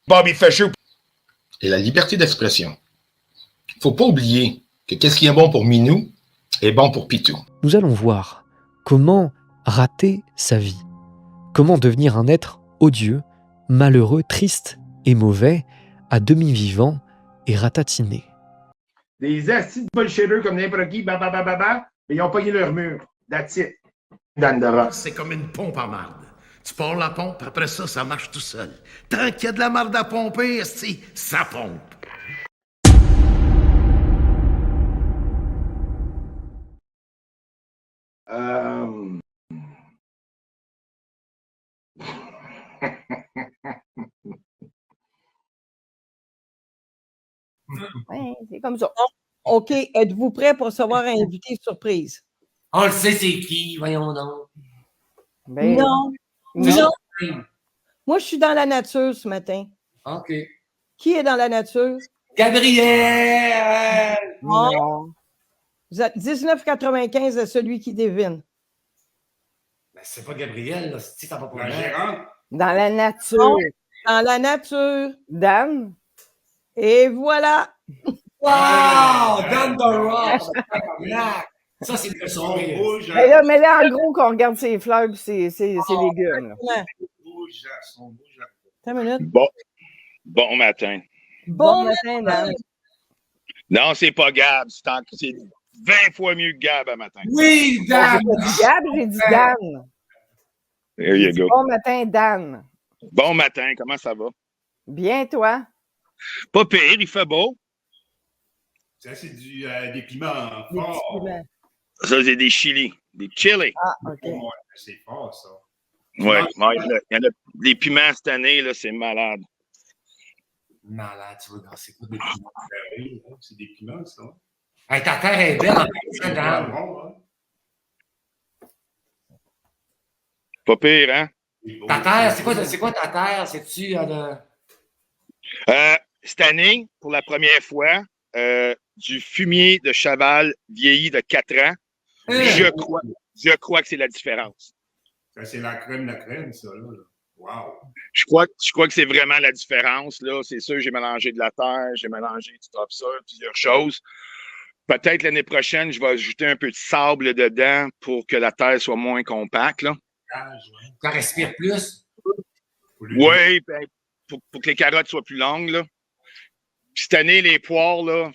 Bobby Fischer. Et la liberté d'expression. Faut pas oublier que qu'est-ce qui est bon pour Minou est bon pour Pitou. Nous allons voir comment rater sa vie, comment devenir un être odieux, malheureux, triste et mauvais, à demi-vivant et ratatiné. Des astis de bullshitters comme n'importe qui, mais ils ont pogné leur mur. That's it. Dandara. C'est comme une pompe à marde. Tu pars la pompe, après ça, ça marche tout seul. Tant qu'il y a de la marde à pomper, ça pompe. Ouais, c'est comme ça. OK, êtes-vous prêts pour recevoir un invité surprise? On le sait, c'est qui, voyons donc. Ben, Non. non. Moi, je suis dans la nature ce matin. OK. Qui est dans la nature? Gabriel! Non. Vous êtes 19,95 à celui qui devine. Ben, c'est pas Gabriel, là. Si t'as pas pour La gérante. Dans la nature. Dans la nature. Dan. Et voilà. Wow! Dan the Rock! Ça, c'est le son. Mais là, en gros, qu'on regarde ses fleurs et ses légumes. Là. Attends une minute. Bon matin. Bon matin, Dan. Non, c'est pas Gab. C'est 20 fois mieux que Gab à matin. Oui, Dan! J'ai pas dit Gab, j'ai dit Dan. There you go. Bon matin, Dan. Bon matin, comment ça va? Bien, toi? Pas pire, il fait beau. Ça, c'est des piments Des petits forts. piments. Ça, c'est des chili, des chili. Ah, OK. Ouais, c'est fort, ça. Ouais, il y en a des piments cette année, là, c'est malade. Malade, tu vois, c'est quoi des piments? Ben oui, c'est des piments, ça. Hey, ta terre est belle en fait, Dan. Bon, hein? Pas pire, hein? Ta terre, c'est quoi ta terre? C'est-tu Cette année, pour la première fois, du fumier de cheval vieilli de 4 ans, je crois que c'est la différence. Ça, c'est la crème, ça, là. Wow! Je crois que c'est vraiment la différence, là. C'est sûr, j'ai mélangé de la terre, j'ai mélangé du topsoil, plusieurs choses. Peut-être l'année prochaine, je vais ajouter un peu de sable dedans pour que la terre soit moins compacte, là. Ça respire plus? Oui, ben, pour que les carottes soient plus longues, là. Puis cette année, les poires, là,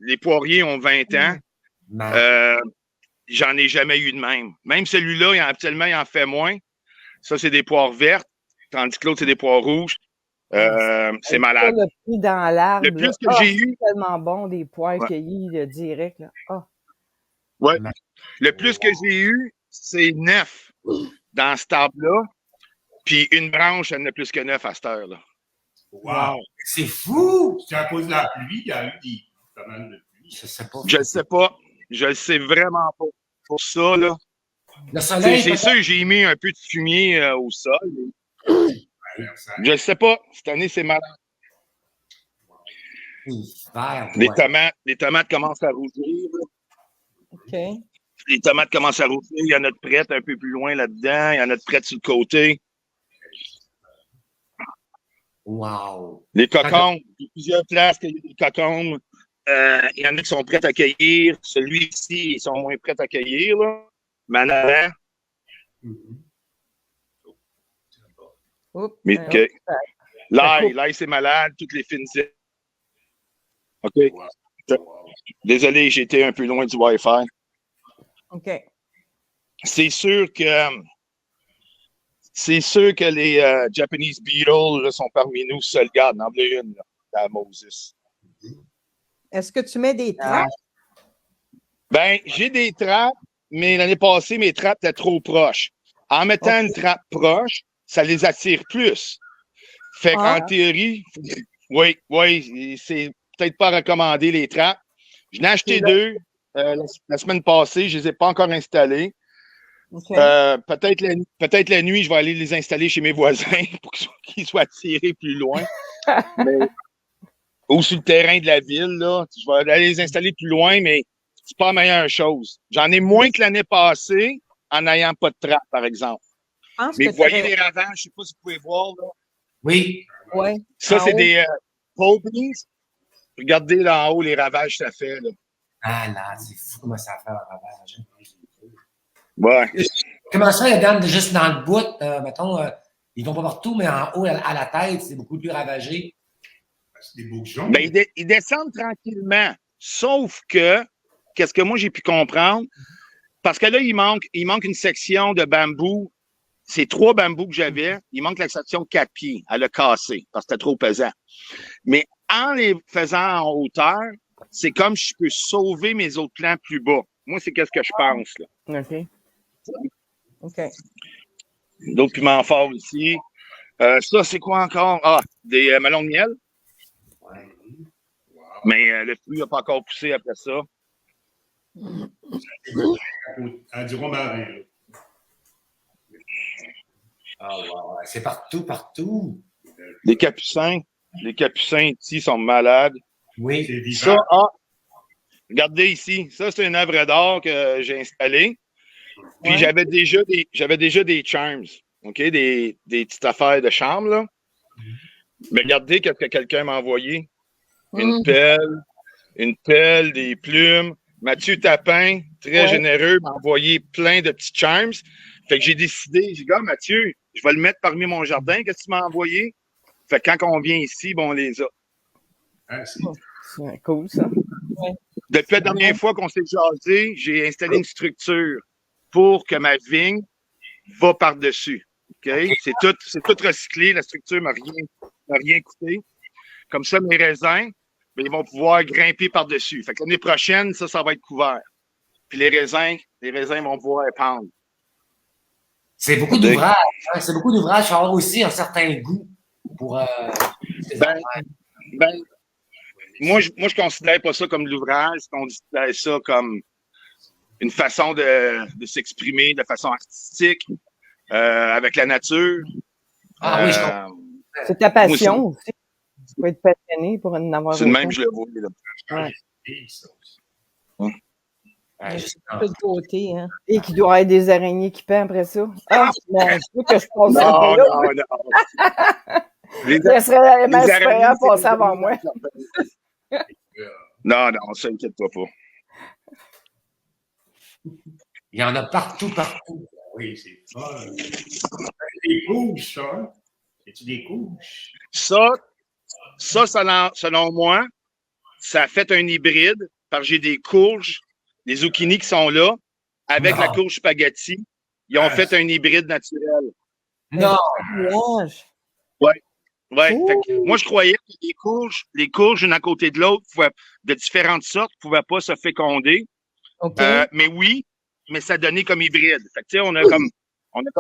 les poiriers ont 20 ans. J'en ai jamais eu de même. Même celui-là, actuellement, il en fait moins. Ça, c'est des poires vertes, tandis que l'autre, c'est des poires rouges. C'est malade. Le prix dans l'arbre. Le plus que j'ai eu. C'est tellement bon, des poires cueillies direct. Là. Oh. Ouais. Le plus que j'ai eu, c'est 9 dans cet arbre-là. Puis une branche, elle n'a plus que 9 à cette heure-là. Wow! C'est fou! C'est à cause de la pluie, il y a eu pas mal de pluie. Je sais pas. Je le sais pas. Je le sais vraiment pas. Pour ça, là. Le soleil. C'est sûr, j'ai mis un peu de fumier au sol. Je ne sais pas. Cette année, c'est malade. Les tomates commencent à rougir. OK. Les tomates commencent à rougir. Il y en a de prêtes un peu plus loin là-dedans. Il y en a de prêtes sur le côté. Wow! Les cocombes. Il y a plusieurs places qu'il y a des cocombes. Il y en a qui sont prêts à cueillir. Celui-ci, ils sont moins prêts à cueillir. Là. Mais en avant. Mais OK. L'ail, c'est malade. Toutes les fines. OK. Désolé, j'étais un peu loin du Wi-Fi. OK. C'est sûr que les Japanese Beatles là, sont parmi nous. Seul gars, en voilà une, là, à Moses. Est-ce que tu mets des trappes? Ben, j'ai des trappes, mais l'année passée, mes trappes étaient trop proches. En mettant une trappe proche, ça les attire plus. Fait qu'en théorie, oui, c'est peut-être pas recommandé les trappes. Je n'ai acheté 2 la semaine passée, je les ai pas encore installées. Okay. Peut-être la nuit, je vais aller les installer chez mes voisins pour qu'ils soient attirés plus loin. Ou sur le terrain de la ville, là. Je vais aller les installer plus loin, mais c'est pas la meilleure chose. J'en ai moins que l'année passée en n'ayant pas de trappe, par exemple. Mais vous voyez les ravages, je sais pas si vous pouvez voir, là. Oui. Ouais. Ça, En c'est haut. des pole beans. Regardez là en haut les ravages que ça fait. Là. Ah là, c'est fou comment ça fait un ravage. Ouais. Comment ça, les dames, juste dans le bout, mettons, ils vont pas partout, mais en haut, à la tête, c'est beaucoup plus ravagé. C'est des bourgeons. Ben, ils descendent tranquillement. Sauf que, qu'est-ce que moi j'ai pu comprendre? Parce que là, il manque une section de bambou. C'est 3 bambous que j'avais. Il manque la section 4 pieds. Elle a cassé parce que c'était trop pesant. Mais en les faisant en hauteur, c'est comme si je peux sauver mes autres plants plus bas. Moi, c'est qu'est-ce que je pense. Là. OK. OK. D'autres piments forts ici. Ça, c'est quoi encore? Ah, des melons de miel. Mais le fruit n'a pas encore poussé après ça. À du romarin. Ah, wow. C'est partout, partout. Les capucins. Les capucins ici sont malades. Oui. C'est vivant. Ça, regardez ici. Ça, c'est une œuvre d'art que j'ai installée. Puis Ouais. j'avais déjà des charms. OK? Des petites affaires de charme, là. Mais regardez ce que quelqu'un m'a envoyé. Une pelle, des plumes. Mathieu Tapin, très Ouais. généreux, m'a envoyé plein de petits charms. Fait que j'ai décidé, j'ai dit, gars, Mathieu, je vais le mettre parmi mon jardin. Qu'est-ce que tu m'as envoyé? Fait que quand on vient ici, bon, on les a. Hein, c'est C'est cool, ça. Depuis la dernière fois qu'on s'est jasé, j'ai installé une structure pour que ma vigne va par-dessus. OK? C'est tout recyclé. La structure m'a rien coûté. Comme ça, mes raisins, ben, ils vont pouvoir grimper par-dessus. Fait que l'année prochaine, ça va être couvert. Puis les raisins vont pouvoir pendre. C'est beaucoup d'ouvrages. Hein? C'est beaucoup d'ouvrages. Il faut avoir aussi un certain goût pour. Moi, je considère pas ça comme de l'ouvrage. Je considère ça comme une façon de s'exprimer de façon artistique avec la nature. Ah oui, je comprends. C'est ta passion aussi. Tu peux être passionné pour en avoir C'est le même que je le vois. Là. Ouais. Ouais, je sais Un pas. peu de beauté, hein. Et qu'il doit y avoir des araignées qui paient après ça. Ah, mon Dieu, que je passe ça Non, là. non. Les, Ça serait ma les supérieure araignées, passer c'est- avant moi. Non, ça inquiète-toi pas. Il y en a partout, partout. Oui, c'est fun. Des couches, ça. Hein? C'est-tu des couches? Ça, selon moi, ça a fait un hybride parce que j'ai des courges, des zucchini qui sont là, avec Non. la courge spaghetti. Ils ont fait un hybride naturel. Non! Nuage. Ouais. Ouh. Fait que moi, je croyais que les courges, une à côté de l'autre, de différentes sortes, ne pouvaient pas se féconder. OK. Mais oui, mais ça donnait comme hybride. Fait que, tu sais, on a comme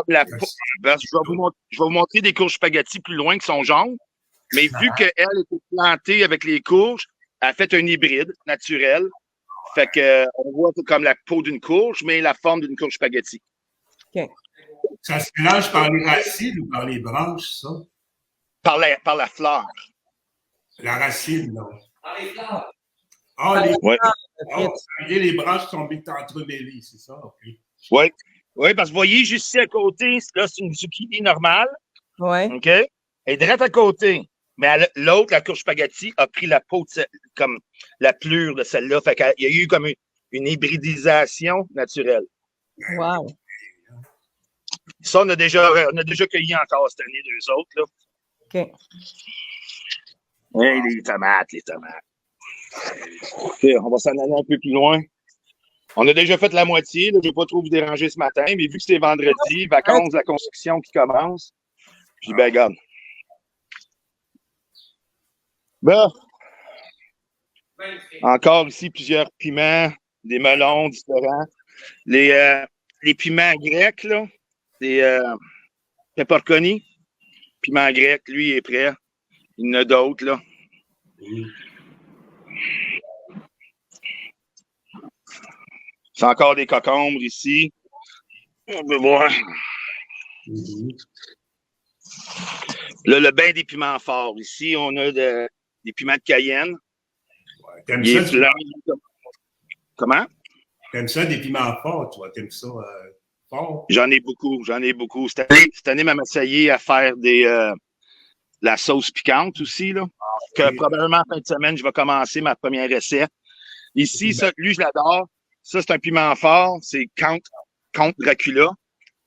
la peau. Ben, je vais vous montrer des courges spaghetti plus loin qui sont jaunes. Mais vu qu'elle était plantée avec les courges, elle a fait un hybride naturel. Fait que on voit comme la peau d'une courge, mais la forme d'une courge spaghetti. Ça se mélange par les racines ou par les branches, ça? Par la fleur. La racine, non. Dans les fleurs. Ah, Ouais. les branches sont entremêlées, c'est ça? OK. Oui, parce que vous voyez, juste ici à côté, là, c'est une zucchini normale. Ouais. OK? Elle est direct à côté. Mais l'autre, la courge spaghetti, a pris la peau comme la plure de celle-là. Fait qu'il y a eu comme une hybridisation naturelle. Wow. Ça, on a déjà cueilli encore cette année, 2 autres. Là. OK. Hey, les tomates. OK, on va s'en aller un peu plus loin. On a déjà fait la moitié. Je n'ai pas trop vous déranger ce matin, mais vu que c'est vendredi, vacances de la construction qui commence, puis ben, regarde. Ben, encore ici, plusieurs piments, des melons différents. Les piments grecs, là, des pepperoni. Piment grec, lui, il est prêt. Il y en a d'autres, là. C'est encore des cocombres ici. On peut voir. Là, le bain des piments forts. Ici, on a des piments de Cayenne. Ouais, t'aimes Il ça, est blanc. Comment? t'aimes ça, des piments forts, toi? T'aimes ça fort? J'en ai beaucoup. Cette année, ma Massaillé à faire des la sauce piquante aussi, là. Que probablement en fin de semaine, je vais commencer ma première recette. Ici, ça, lui, je l'adore. Ça, c'est un piment fort. C'est Count Dracula.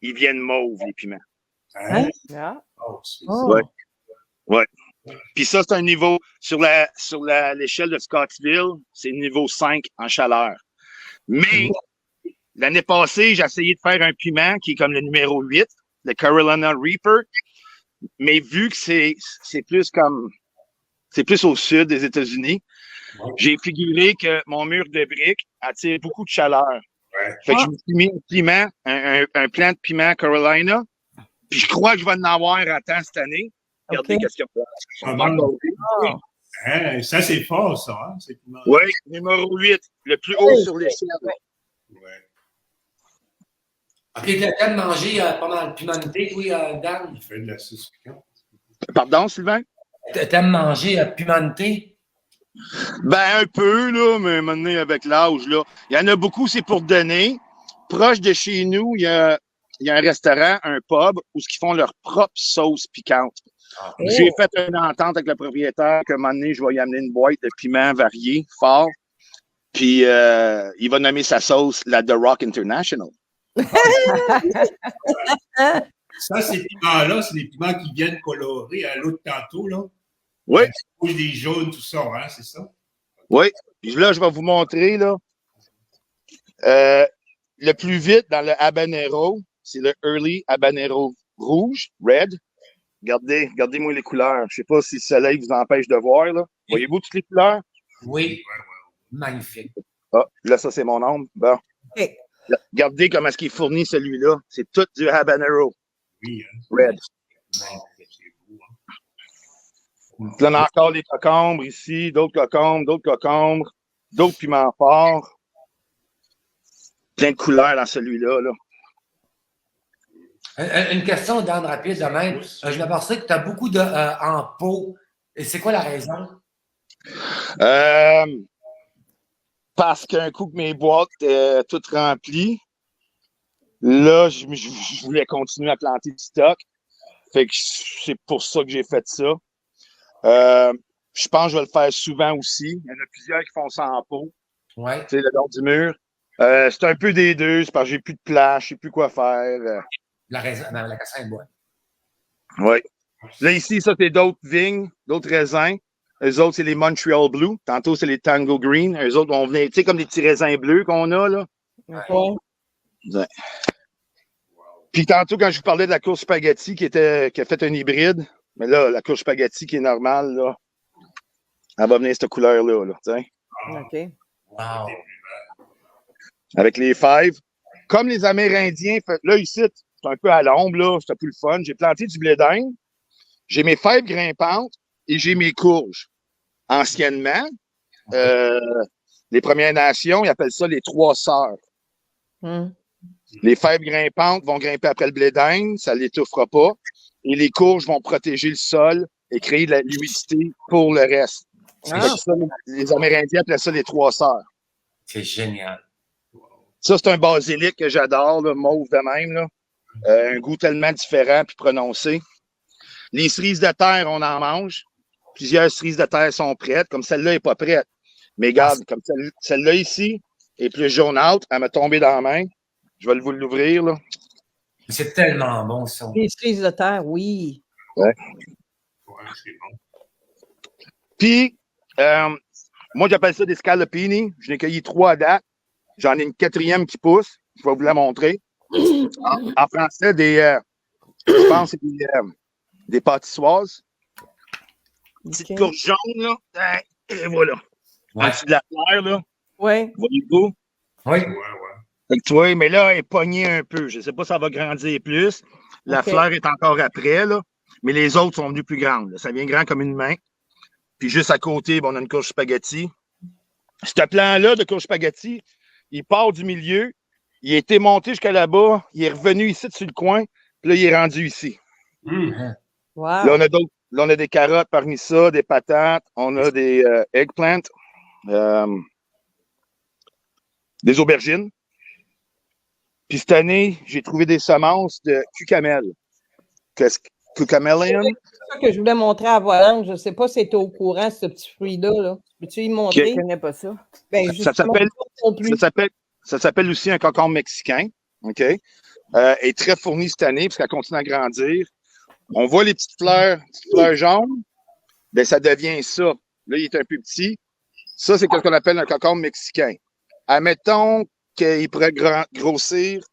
Ils viennent mauves, les piments. Hein? Ah. Oh, c'est Oh. Ouais. Ouais. Puis ça, c'est un niveau, sur l'échelle de Scottsville, c'est niveau 5 en chaleur. Mais, l'année passée, j'ai essayé de faire un piment qui est comme le numéro 8, le Carolina Reaper. Mais vu que c'est plus au sud des États-Unis, j'ai figuré que mon mur de briques attire beaucoup de chaleur. Ouais. Fait que je me suis mis un piment, un plant de piment Carolina. Puis je crois que je vais en avoir à temps cette année. Regardez Ok. qu'est-ce qu'il y a. Ah, Pas bon. encore. Hein, ça, c'est fort, ça. Hein? C'est comment... Oui, numéro 8, le plus haut sur l'échelle. Ouais. OK, t'aimes manger pas mal pimenté, oui, Dan? Il fait de la sauce piquante. Pardon, Sylvain? T'aimes manger pimenté? Ben, un peu, là, mais maintenant, avec l'âge, là. Il y en a beaucoup, c'est pour donner. Proche de chez nous, il y a un restaurant, un pub, où ils font leur propre sauce piquante. J'ai fait une entente avec le propriétaire qu'à un moment donné, je vais y amener une boîte de piments variés, forts. Puis, il va nommer sa sauce la The Rock International. Ça, ces piments-là, c'est des piments qui viennent colorer à l'autre tantôt, là. Oui, Rouge, des jaunes, tout ça, hein, c'est ça? oui. Puis là, je vais vous montrer, là. Le plus vite dans le habanero, c'est le Early Habanero rouge, red. Regardez-moi les couleurs. Je sais pas si le soleil vous empêche de voir, là. Voyez-vous toutes les couleurs? Oui. Magnifique. Ah, là, ça, c'est mon ombre. Bon. Ok. Regardez comment est-ce qu'il est fourni, celui-là. C'est tout du habanero, Oui, hein. red. C'est beau, hein. Puis là, on a encore des cocombres ici, d'autres cocombres, d'autres piments forts. Plein de couleurs dans celui-là, là. Une question, Dan, rapide de même. Je m'aperçois que tu as beaucoup en pot. Et c'est quoi la raison? Parce qu'un coup que mes boîtes étaient toutes remplies, là, je voulais continuer à planter du stock. Fait que c'est pour ça que j'ai fait ça. Je pense que je vais le faire souvent aussi. Il y en a plusieurs qui font ça en pot, Oui. tu sais, le long du mur. C'est un peu des deux, c'est parce que j'ai plus de place, je sais plus quoi faire. La cassin de bois. Oui. Là, ici, ça, c'est d'autres vignes, d'autres raisins. Eux autres, c'est les Montreal Blue. Tantôt, c'est les Tango Green. Eux autres vont venir, tu sais, comme des petits raisins bleus qu'on a, là. Ok. Ouais. Puis tantôt, quand je vous parlais de la course spaghetti qui a fait un hybride, mais là, la course spaghetti qui est normale, là, elle va venir cette couleur-là, là, tu sais. Ok. Wow. Avec les fèves. Comme les Amérindiens, là, ici, c'est un peu à l'ombre, là, c'était plus le fun. J'ai planté du blé d'Inde, j'ai mes fèves grimpantes et j'ai mes courges. Anciennement, les Premières Nations, ils appellent ça les trois sœurs. Les fèves grimpantes vont grimper après le blé d'Inde, ça ne l'étouffera pas. Et les courges vont protéger le sol et créer de l'humidité pour le reste. Fait que ça, les Amérindiens appellent ça les trois sœurs. C'est génial. Ça, c'est un basilic que j'adore, là, mauve de même. Là. Un goût tellement différent puis prononcé. Les cerises de terre, on en mange. Plusieurs cerises de terre sont prêtes, comme celle-là n'est pas prête. Mais regarde, comme celle-là ici est plus jaunâtre, elle m'a tombé dans la main. Je vais vous l'ouvrir, là. C'est tellement bon, ça. Les cerises de terre, oui. Ouais. Ouais, c'est bon. Puis, moi, j'appelle ça des scallopini. Je n'ai cueilli 3 à date. J'en ai une 4e qui pousse. Je vais vous la montrer. En français, je pense que c'est des pâtissoises. Petite courge jaune, là. Et voilà. Ouais. En dessous de la fleur, là. Oui. Voyez-vous? Oui. Ouais. Fait que tu vois, mais là, elle est pognée un peu. Je ne sais pas si ça va grandir plus. La Ok. fleur est encore après, là. Mais les autres sont venues plus grandes. Là. Ça vient grand comme une main. Puis juste à côté, on a une courge spaghetti. Ce plan-là de courge spaghetti, il part du milieu. Il a été monté jusqu'à là-bas. Il est revenu ici, sur le coin. Puis là, il est rendu ici. Wow. Là, on a d'autres. Là, on a des carottes parmi ça, des patates. On a des eggplants. Des aubergines. Puis cette année, j'ai trouvé des semences de cucamel. Cucamelon. C'est ça que je voulais montrer à Volange. Je ne sais pas si tu es au courant de ce petit fruit-là. Là. Peux-tu y montrer? Ok. Je ne connais pas ça. Ben, Ça justement, s'appelle- non plus. Ça s'appelle aussi un concombre mexicain. OK? Est très fourni cette année parce qu'elle continue à grandir. On voit les petites fleurs jaunes. Ben, ça devient ça. Là, il est un peu petit. Ça, c'est ce qu'on appelle un concombre mexicain. Admettons qu'il pourrait grossir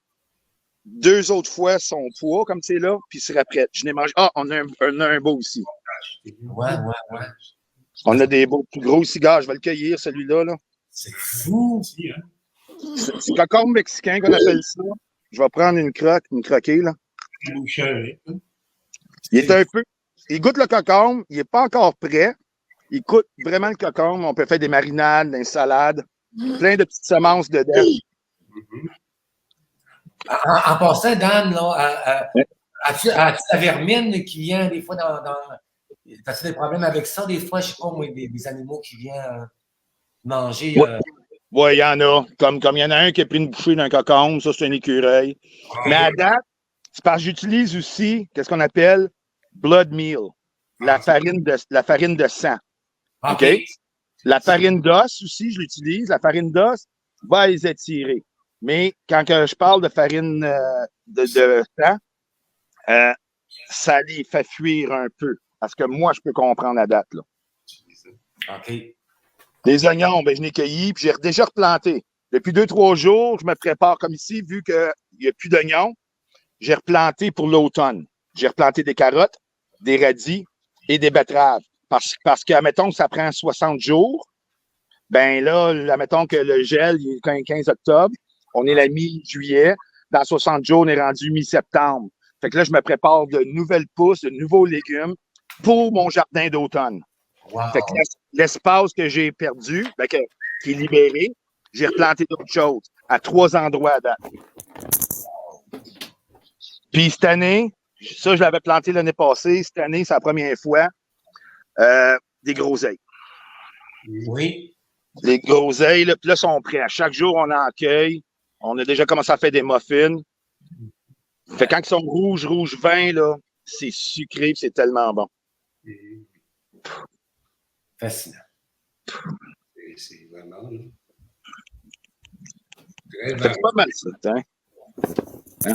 2 autres fois son poids, comme c'est là, puis il serait prêt. Je n'ai mangé. Ah, on a un beau aussi. Ouais. On a des beaux, plus gros cigares. Je vais le cueillir, celui-là. Là. C'est fou. Aussi, hein? C'est concombre mexicain qu'on appelle ça. Je vais prendre une croquée, là. Boucher, hein? Il est un peu. Il goûte le concombre. Il n'est pas encore prêt. Il goûte vraiment le concombre. On peut faire des marinades, des salades. Plein de petites semences dedans. En passant, Dan, là, as-tu la vermine qui vient des fois dans... As-tu des problèmes avec ça? Des fois, je sais pas, moi, des animaux qui viennent manger... Ouais. Oui, il y en a. Comme il y en a un qui a pris une bouchée d'un concombre, ça, c'est un écureuil. Mais à date, c'est parce que j'utilise aussi, qu'est-ce qu'on appelle blood meal, la farine de sang. OK? La farine d'os aussi, je l'utilise. La farine d'os va les étirer. Mais quand je parle de farine de sang, ça les fait fuir un peu. Parce que moi, je peux comprendre la date, là. OK. Les oignons, ben, je l'ai cueilli, puis j'ai déjà replanté. Depuis 2-3 jours, je me prépare comme ici, vu qu'il n'y a plus d'oignons, j'ai replanté pour l'automne. J'ai replanté des carottes, des radis et des betteraves. Parce que, admettons que ça prend 60 jours, ben là, admettons que le gel, il est le 15 octobre, on est la mi-juillet, dans 60 jours, on est rendu mi-septembre. Fait que là, je me prépare de nouvelles pousses, de nouveaux légumes pour mon jardin d'automne. Wow. Fait que l'espace que j'ai perdu, qui est libéré, j'ai replanté d'autres choses à 3 endroits à date. Puis cette année, ça, je l'avais planté l'année passée. Cette année, c'est la première fois, des groseilles. Oui. Les groseilles, là, puis là, sont prêts. À chaque jour, on en cueille. On a déjà commencé à faire des muffins. Fait que quand ils sont rouge vin, là, c'est sucré, c'est tellement bon. Fascinant. C'est vraiment... Là, très C'est varié, pas mal ça, hein?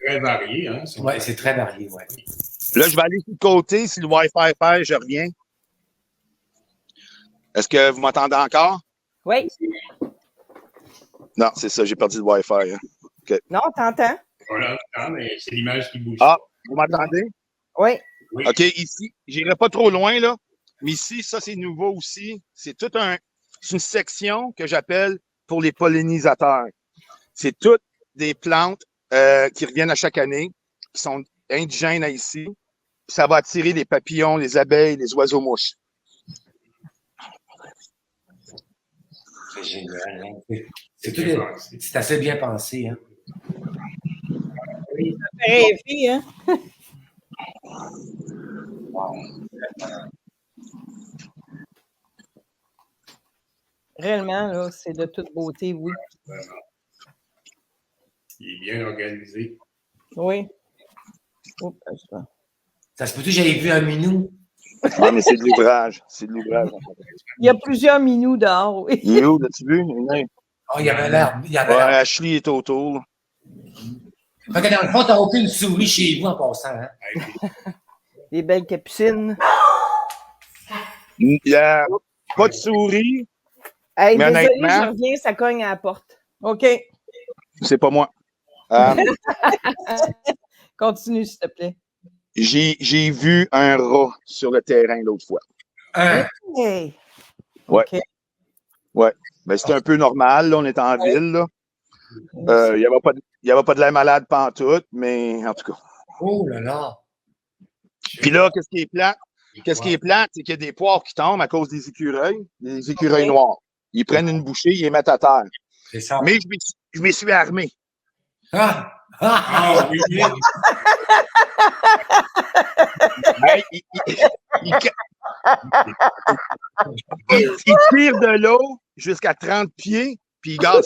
très varié, hein? Oui, c'est très varié, oui. Là, je vais aller sur le côté. Si le Wi-Fi perd, je reviens. Est-ce que vous m'entendez encore? Oui. Non, c'est ça, j'ai perdu le Wi-Fi. Hein. Non, t'entends? Voilà, mais c'est l'image qui bouge. Ah, vous m'entendez? Oui. Oui. OK, ici, j'irai pas trop loin, là. Mais ici, ça, c'est nouveau aussi. C'est c'est une section que j'appelle pour les pollinisateurs. C'est toutes des plantes qui reviennent à chaque année, qui sont indigènes à ici. Puis ça va attirer les papillons, les abeilles, les oiseaux-mouches. C'est génial. Hein? C'est assez bien pensé. Hein? Rêvé, hein? Réellement, là, c'est de toute beauté, oui. Vraiment. Il est bien organisé. Oui. Oups, Ça se peut-tu que j'avais vu un minou? Ah, mais c'est de l'ouvrage. C'est de l'ouvrage. il y a plusieurs minous dehors, oui. Il est où, l'as-tu vu? Il Il y avait l'air. y a Ashley est autour. Là. Fait que dans le fond, t'as aucune souris chez vous en passant. Hein? Des belles capucines. Il n'y a pas de souris. Hey, Mais désolé, honnêtement- je reviens, ça cogne à la porte. OK. C'est pas moi. Continue, s'il te plaît. J'ai vu un rat sur le terrain l'autre fois. Hein? Hey. Ouais. OK. Ouais. Ben, c'était un peu normal. Là, on est en ville. Là. Il n'y avait pas de l'air malade pantoute, mais en tout cas. Oh là là! Puis là, qu'est-ce qui est plate? Qu'est-ce qui est plate, c'est qu'il y a des poires qui tombent à cause des écureuils noirs. Ils prennent une bouchée, ils les mettent à terre. C'est ça. Mais je m'y suis armé. Ah! Ah oui, oui. Hey, il tire de l'eau jusqu'à 30 pieds, puis ils gardent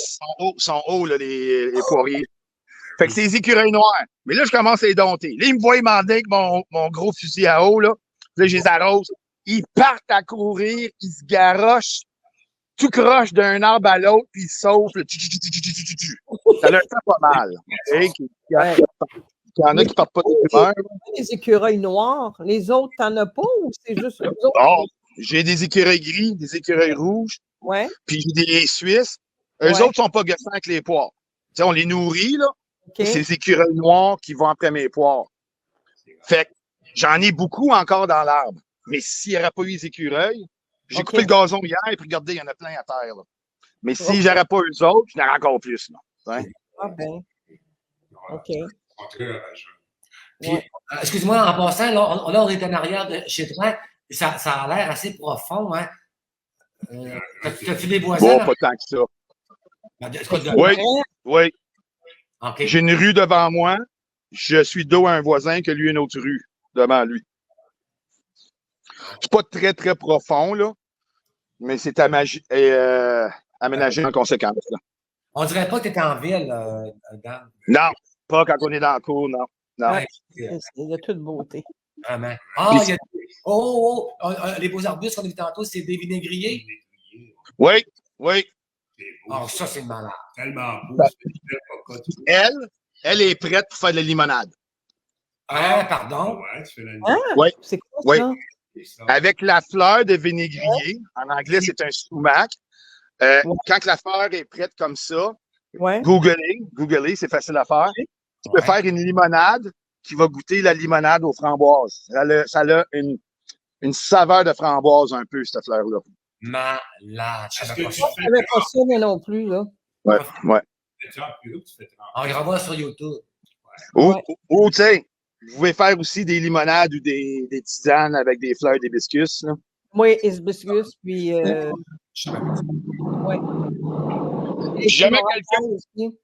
son haut là, les poiriers. Fait que c'est les écureuils noirs. Mais là, je commence à les dompter. Là, ils me voient m'emmener avec mon gros fusil à eau, là. Là, je les arrose. Ils partent à courir, ils se garochent, tout croche d'un arbre à l'autre, puis ils sautent. Ça leur fait pas mal. Okay? Il y en a qui partent pas de humeur. Les écureuils noirs, les autres, t'en as pas ou c'est juste eux autres? Bon, j'ai des écureuils gris, des écureuils rouges, Ouais. puis j'ai des Suisses. Eux Ouais. autres sont pas gossants avec les poires. Tu sais, on les nourrit, là. OK. C'est les écureuils noirs qui vont après mes poires. Fait que j'en ai beaucoup encore dans l'arbre. Mais s'il n'y aurait pas eu les écureuils, j'ai OK. coupé le gazon hier, et puis regardez, il y en a plein à terre, là. Mais si OK. j'aurais pas eux autres, j'en aurais encore plus, là. Hein? Ah ben, OK. En très rageant. Puis, Ouais. excuse-moi, en passant, là, on est en arrière de chez toi. Ça a l'air assez profond, hein? T'as-tu des voisins? Bon, pas tant que ça. Oui. Oui, oui. OK. J'ai une rue devant moi. Je suis dos à un voisin que lui a une autre rue devant lui. C'est pas très, très profond, là. Mais c'est aménagé en conséquence, là. On dirait pas que tu étais en ville, Dan. Non, pas quand on est dans la cour, non. Non. Ouais, Il y a toute beauté. vraiment. Ah, il y a. Les beaux arbustes qu'on a vu tantôt, c'est des vinaigriers. Oui, oui. C'est beau. Ah, ça, c'est malade. Tellement beau. Ben, c'est très cocotte. Elle est prête pour faire de la limonade. Ah, pardon. Ouais, tu fais la nuit. Ah, Oui, c'est quoi oui. ça? C'est ça. Avec la fleur de vénégrier, en anglais, c'est un sumac. Quand la fleur est prête comme ça, Ouais. googlez, c'est facile à faire. Tu peux faire une limonade qui va goûter la limonade aux framboises. Ça a une saveur de framboise un peu, cette fleur-là. Malade. Je Est-ce savais que pas tu ça. Je savais pas ça, moi non plus, là. Ouais, ouais. fais ça plus haut, tu fais 30. On regardera sur YouTube. Ou tu sais, vous pouvez faire aussi des limonades ou des tisanes avec des fleurs d'hibiscus, là. Moi, hibiscus, puis... Je savais pas ça. ouais. Et Si jamais puis, aussi.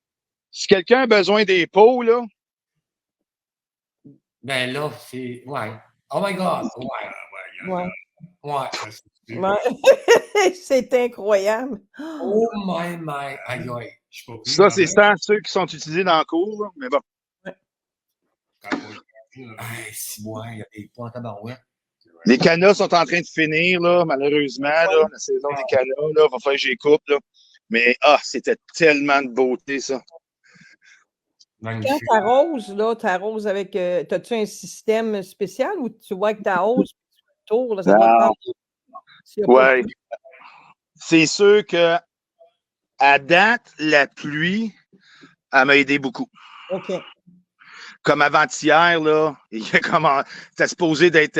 si quelqu'un a besoin des pots, là, Ben là, c'est. Ouais. Oh my God. Ouais. Ouais. Ouais. Ouais. C'est incroyable. Oh my. Aïe, aïe. Je suis pas plus ça, dans c'est le- sans ceux qui sont utilisés dans le cours, là. Mais bon. quand on- Hey, si, ouais, il y a des points en tabarouette. Les canas sont en train de finir, là, malheureusement, là, la saison des canas, là, va falloir que j'y coupe, là. Mais, c'était tellement de beauté, ça. Quand Magnifique. t'arroses avec... t'as-tu un système spécial ou tu vois que t'arroses autour, là, ça va te prendre... s'il y a pas Ouais. de- C'est sûr que, à date, la pluie, elle m'a aidé beaucoup. OK. Comme avant-hier, là, il y a comment, c'était supposé d'être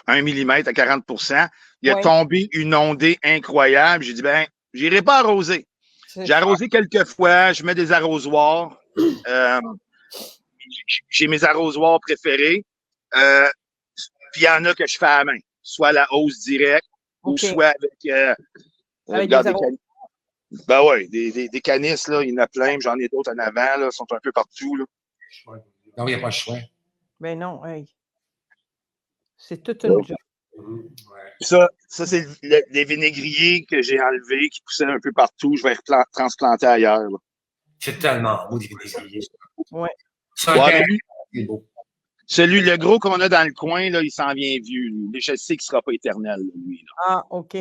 1 millimètre à 40%. Il a Ouais. tombé une ondée incroyable. J'ai dit, ben, j'irai pas arroser. C'est- J'ai arrosé quelques fois, je mets des arrosoirs. J'ai mes arrosoirs préférés. Puis il y en a que je fais à la main, soit à la hausse directe ou OK. soit avec, Avec regarde, des des canisses. Ben oui, des canisses, là, il y en a plein, j'en ai d'autres en avant, là, sont un peu partout, là. Non, il n'y a pas le choix. Ben non, hey. C'est toute une job. Ouais. Ça c'est les vinaigriers que j'ai enlevés, qui poussaient un peu partout. Je vais transplanter ailleurs, là. C'est tellement beau, des vinaigriers. Ouais. Ça, Ouais, mais lui, c'est beau. le gros qu'on a dans le coin, là, il s'en vient vieux, lui. Mais je sais qu'il sera pas éternel, lui, là. Ah, OK. Tu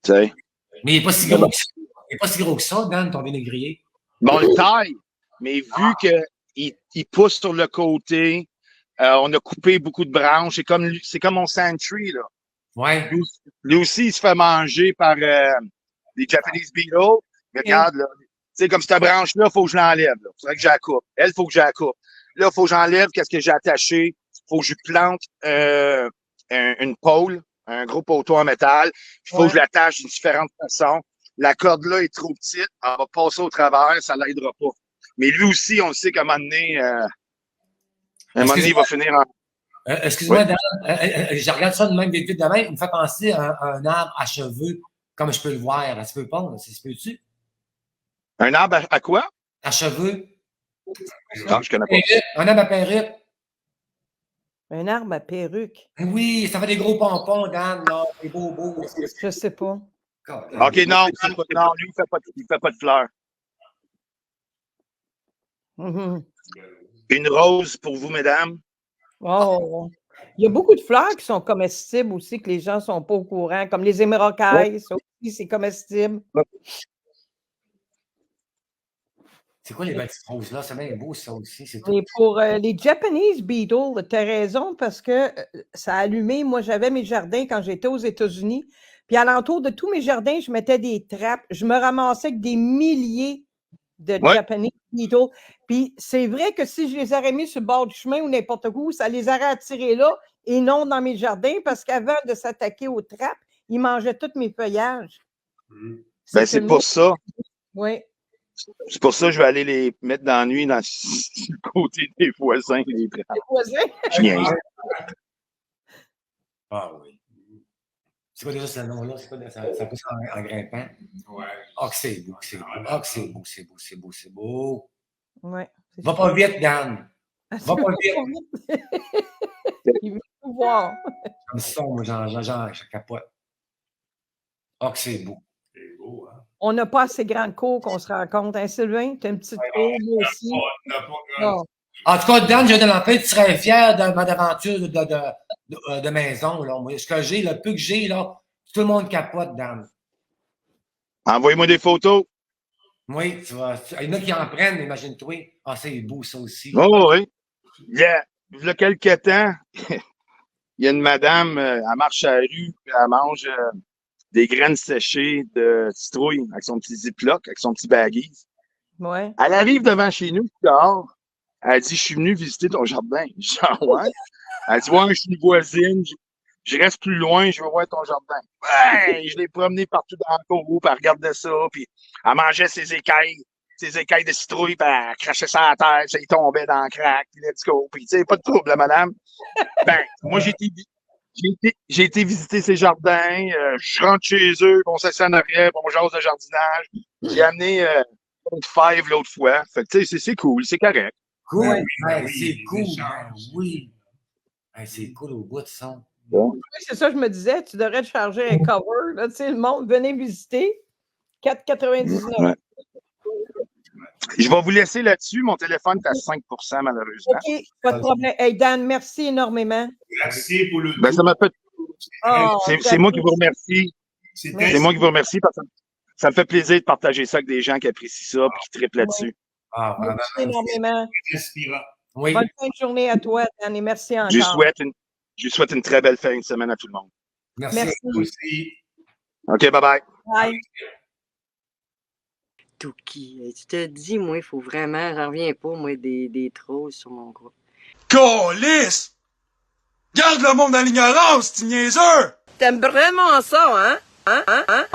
sais. Mais il n'est pas si gros que ça. Il n'est pas si gros que ça, Dan, ton vinaigrier. Bon, le taille, mais vu qu'il pousse sur le côté, on a coupé beaucoup de branches. C'est comme mon sandtree, là. Ouais. Lui aussi, il se fait manger par des Japanese beetles. Mais regarde, là. Tu sais, comme cette branche-là, il faut que je l'enlève. Il faudrait que je la coupe. Elle, il faut que je la coupe. Là, il faut que j'enlève qu'est-ce que j'ai attaché. Il faut que je plante une pôle, un gros poteau en métal. Il faut que je l'attache d'une différente façon. La corde là est trop petite. Elle va passer au travers, ça l'aidera pas. Mais lui aussi, on le sait qu'à un moment donné, il va finir en... Excuse-moi, Oui. Dan, je regarde ça de même, vite de même. Il me fait penser à un arbre à cheveux, comme je peux le voir. Là. Tu peux pas, ça se peut-tu? Un arbre à quoi? À cheveux. Non, je connais pas. Un arbre à perruque. Un arbre à perruque. Oui, ça fait des gros pompons, Dan, là. Des beaux. Je sais pas. OK, non, lui, il fait pas de fleurs. Mhm. Une rose pour vous, mesdames. Oh. Il y a beaucoup de fleurs qui sont comestibles aussi, que les gens ne sont pas au courant, comme les émeraucailles, ça aussi, c'est comestible. C'est quoi les belles petites roses là? C'est bien beau, ça aussi. C'est tout. Et pour les Japanese beetles, tu as raison, parce que ça a allumé. Moi, j'avais mes jardins quand j'étais aux États-Unis. Puis alentour de tous mes jardins, je mettais des trappes. Je me ramassais avec des milliers de Japanese beetles. Puis c'est vrai que si je les aurais mis sur le bord du chemin ou n'importe où, ça les aurait attirés là et non dans mes jardins, parce qu'avant de s'attaquer aux trappes, ils mangeaient tous mes feuillages. Ben, c'est pour ça. Oui. C'est pour ça que je vais aller les mettre dans la nuit dans le côté des voisins. Les trappes. Les voisins. Je niaise. Ah oui. C'est quoi déjà ce nom-là? C'est quoi, ça pousse en grimpant? Ouais. Ah, que c'est beau, c'est beau. Ah, que c'est beau, c'est beau, c'est beau, c'est beau. Ouais. Va pas vite, Dan. Va pas vite. Il veut tout voir. Comme ça, moi, je capote. Ah, que c'est beau. C'est beau, hein? On n'a pas assez grande cour qu'on se rencontre. Hein, Sylvain? Tu as une petite cour, moi aussi. On n'a pas grand- Ah. En tout cas, Dan, je vais te l'empêcher, tu serais fier de ma aventure de maison. Là. Moi, ce que j'ai, le peu que j'ai, là, tout le monde capote, Dan. Envoyez-moi des photos. Oui, tu vois. Il y en a qui en prennent, imagine-toi. Ah, c'est beau, ça aussi. Oh, oui. Il y a quelques temps, il y a une madame, elle marche à la rue, puis elle mange des graines séchées de citrouille avec son petit ziploc, avec son petit baggy. Ouais. Elle arrive devant chez nous, dehors. Elle dit, je suis venu visiter ton jardin. Je dis, ah ouais. Elle dit, ouais, je suis une voisine. Je reste plus loin, je veux voir ton jardin. Ouais, je l'ai promené partout dans le cour, puis elle regardait ça, puis elle mangeait ses écailles de citrouille, puis elle crachait ça à la terre, puis ça, il tombait dans le crack, puis let's go. Puis, tu sais, pas de trouble, là, madame. Ben, moi, j'ai été visiter ses jardins, je rentre chez eux, on s'assied en arrière, on jase de jardinage. J'ai amené une five l'autre fois. Fait que, tu sais, c'est cool, c'est correct. Cool. Ouais. Ouais, c'est oui, cool. les Ben, échanges. oui. Ouais, c'est cool au bout de son. Oui, c'est ça, je me disais, tu devrais te charger un cover. Là, tu sais, le monde, venez visiter. 4,99. Ouais. Je vais vous laisser là-dessus. Mon téléphone est à 5%, malheureusement. OK, pas de problème. Hey, Dan, merci énormément. Merci pour le Ben, ça m'a fait. Oh, C'est moi qui vous remercie. C'était C'est moi qui vous remercie parce que ça me fait plaisir de partager ça avec des gens qui apprécient ça et qui triplent là-dessus. Ah, vraiment. Merci énormément. inspirant. Oui. Bonne fin de journée à toi, Dan, et merci encore. Je lui souhaite une très belle fin de semaine à tout le monde. Merci. Merci. Aussi. OK, bye-bye. Bye. Touki, tu te dis, moi, il faut vraiment, j'en reviens pas, moi, des trolls sur mon groupe. Câlisse! Garde le monde dans l'ignorance, tu niaiseux! T'aimes vraiment ça, hein? Hein?